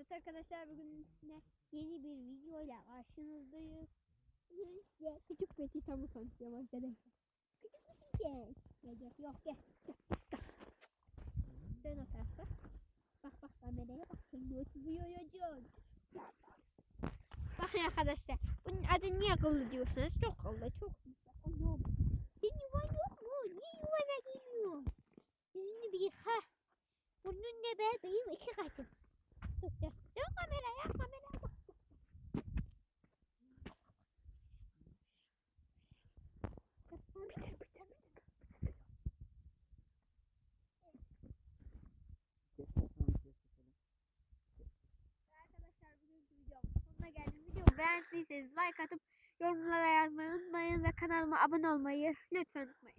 Evet arkadaşlar, bugün yine yeni bir videoyla karşınızdayız. Bugün size küçük Petitam'ı tanıtıyorum arkadaşlar. Küçük Petitam. Yok gel. Dön o tarafa. Bak kameraya bak. Şimdi oturuyorsun. Bakın arkadaşlar. Bunun adı niye akıllı diyorsanız, çok akıllı, çok güzel. Anam. Senin yuvan yok mu? Niye yuvana geliyor? Senin bir ha. Bunun ne be? Benim 2 katım. Dön kameraya bak. Arkadaşlar, bugünkü videom sonuna geldim. Videomu beğendiyseniz like atıp yorumlara yazmayı unutmayın ve kanalıma abone olmayı lütfen unutmayın.